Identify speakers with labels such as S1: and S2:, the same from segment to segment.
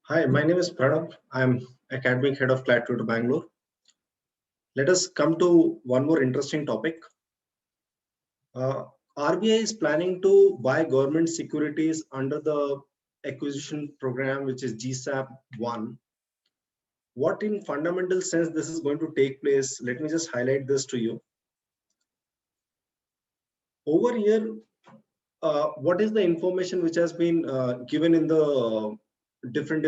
S1: Hi, my name is Pranav. I'm academic head of Clat to Bangalore. Let us come to one more interesting topic. RBI is planning to buy government securities under the acquisition program, which is G-SAP 1. What in fundamental sense this is going to take place? Let me just highlight this to you. Over here, what is the information which has been given in the different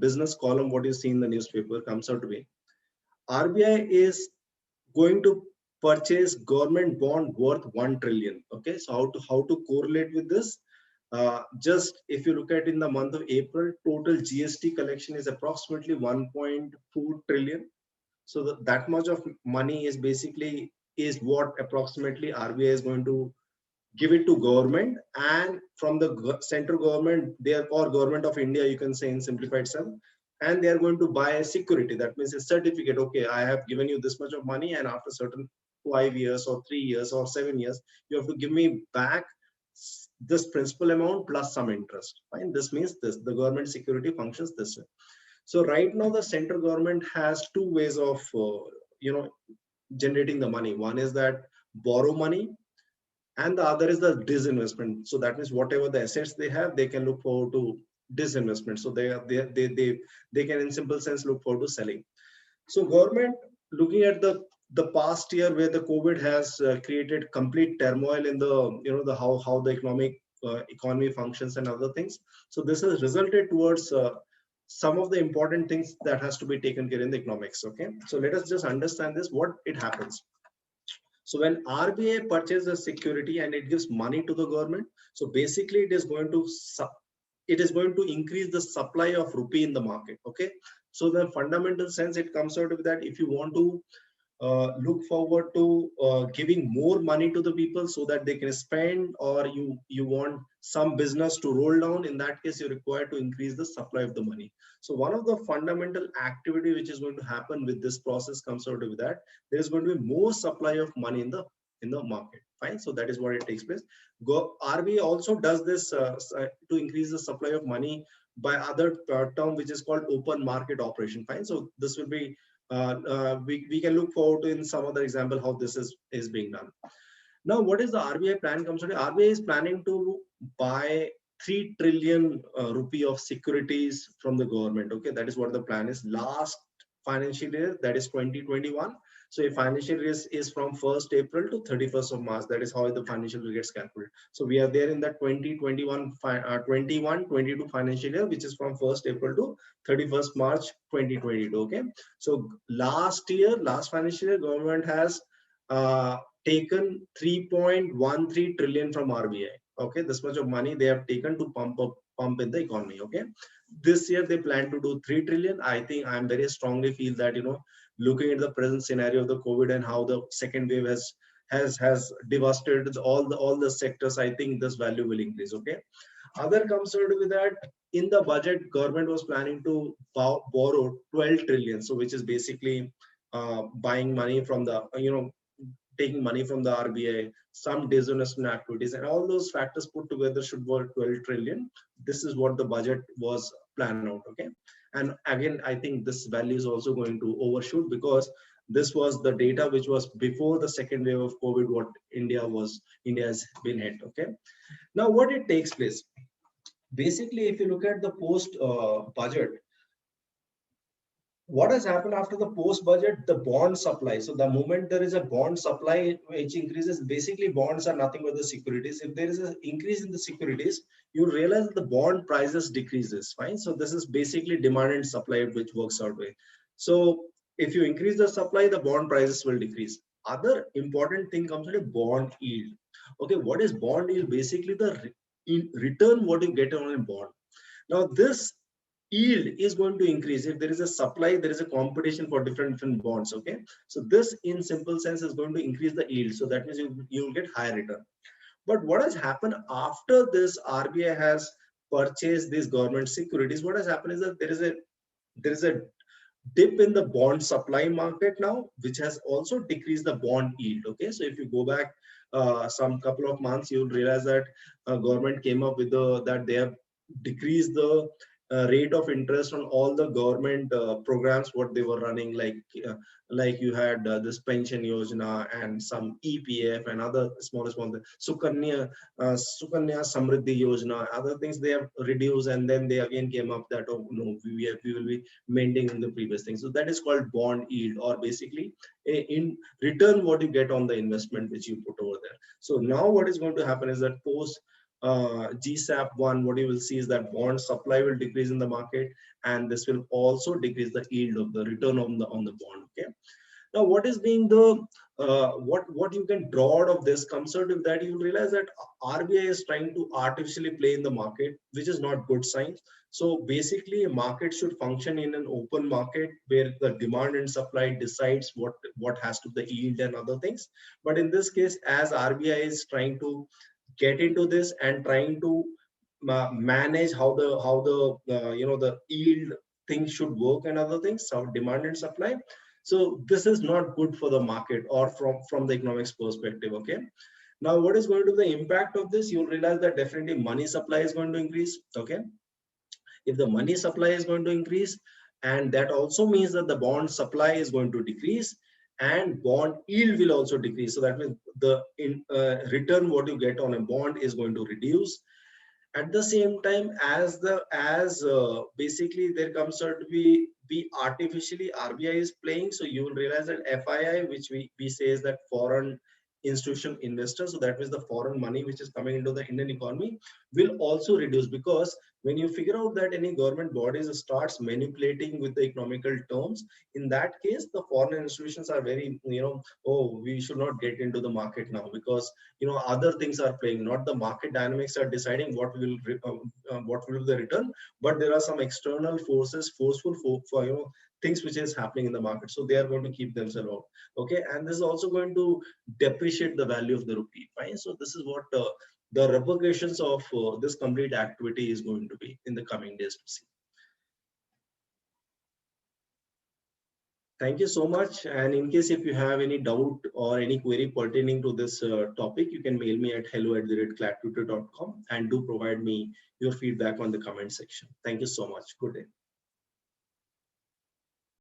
S1: business column? What you see in the newspaper comes out to be RBI is going to purchase government bond worth 1 trillion. Okay, so how to correlate with this? Just if you look at in the month of April, total GST collection is approximately 1.4 trillion. So that much of money is basically is what approximately RBI is going to give it to government, and from the central government, they or government of India, you can say in simplified terms, and they are going to buy a security. That means a certificate. Okay, I have given you this much of money, and after certain 5 years or 3 years or 7 years, you have to give me back this principal amount plus some interest. Fine. This means this the government security functions this way. So right now the central government has two ways of generating the money. One is that borrow money, and the other is the disinvestment. So that means whatever the assets they have, they can look forward to disinvestment. So they can in simple sense look forward to selling. So government, looking at the past year where the COVID has created complete turmoil in the the how the economy functions and other things. So this has resulted towards some of the important things that has to be taken care in the economics. Okay, so let us just understand this what it happens. So when RBI purchases a security and it gives money to the government, so basically it is going to increase the supply of rupee in the market. Okay, so the fundamental sense it comes out of that, if you want to look forward to giving more money to the people so that they can spend, or you want some business to roll down, in that case you require to increase the supply of the money. So one of the fundamental activity which is going to happen with this process comes out of that, there is going to be more supply of money in the market. Fine, so that is what it takes place. RBI also does this to increase the supply of money by other term which is called open market operation. Fine, so this will be we can look forward to in some other example how this is being done. Now, what is the RBI plan comes to? RBI is planning to buy 3 trillion rupee of securities from the government. Okay, that is what the plan is. Last financial year, that is 2021. So a financial year is from 1st April to 31st of March. That is how the financial year gets calculated. So we are there in that 21-22 financial year, which is from 1st April to 31st March 2022. Okay. So last financial year, government has taken 3.13 trillion from RBI. Okay, this much of money they have taken to pump in the economy. Okay, this year they plan to do 3 trillion. I think I'm very strongly feel that looking at the present scenario of the COVID and how the second wave has devastated all the sectors, I think this value will increase. Okay, other comes with that, in the budget government was planning to borrow 12 trillion, so which is basically buying money from the taking money from the RBI, some disinvestment activities, and all those factors put together should worth 12 trillion. This is what the budget was planned out. Okay, and again, I think this value is also going to overshoot, because this was the data which was before the second wave of COVID, what India has been hit. Okay, now what it takes place. Basically, if you look at the post budget, what has happened after the post budget, the bond supply. So the moment there is a bond supply which increases, basically bonds are nothing but the securities. If there is an increase in the securities, you realize that the bond prices decreases. Fine, so this is basically demand and supply which works out way. So if you increase the supply, the bond prices will decrease. Other important thing comes to bond yield. Okay, what is bond yield? Basically the return what you get on a bond. Now this yield is going to increase. If there is a supply, there is a competition for different bonds. Okay, so this in simple sense is going to increase the yield, so that means you will get higher return. But what has happened after this, RBI has purchased these government securities, what has happened is that there is a dip in the bond supply market now, which has also decreased the bond yield. Okay, so if you go back some couple of months, you'll realize that government came up with that they have decreased the rate of interest on all the government programs what they were running, like you had this pension yojana and some EPF and other small Sukanya Samriddhi Yojana, other things they have reduced, and then they again came up that, oh no, we will be maintaining the previous thing. So that is called bond yield, or basically in return what you get on the investment which you put over there. So now what is going to happen is that post G-SAP 1, what you will see is that bond supply will decrease in the market, and this will also decrease the yield of the return on the bond. Okay. Now, what is being the what you can draw out of this comes out of that you will realize that RBI is trying to artificially play in the market, which is not good sign. So basically, a market should function in an open market where the demand and supply decides what has to be the yield and other things. But in this case, as RBI is trying to get into this and trying to manage how the yield things should work and other things, so demand and supply. So this is not good for the market or from the economics perspective. Okay. Now, what is going to be the impact of this? You'll realize that definitely money supply is going to increase. Okay. If the money supply is going to increase, and that also means that the bond supply is going to decrease, and bond yield will also decrease. So that means the return what you get on a bond is going to reduce. At the same time, as basically there comes out to be artificially RBI is playing. So you will realize that FII, which we say is that foreign institutional investors, so that means the foreign money which is coming into the Indian economy will also reduce, because when you figure out that any government bodies starts manipulating with the economical terms, in that case the foreign institutions are very, oh, we should not get into the market now, because other things are playing, not the market dynamics are deciding what will be the return, but there are some external forces forceful for things which is happening in the market, so they are going to keep themselves out. Okay. And this is also going to depreciate the value of the rupee. Fine. So this is what the repercussions of this complete activity is going to be in the coming days to see. Thank you so much. And in case if you have any doubt or any query pertaining to this topic, you can mail me at hello@claritutor.com, and do provide me your feedback on the comment section. Thank you so much. Good day.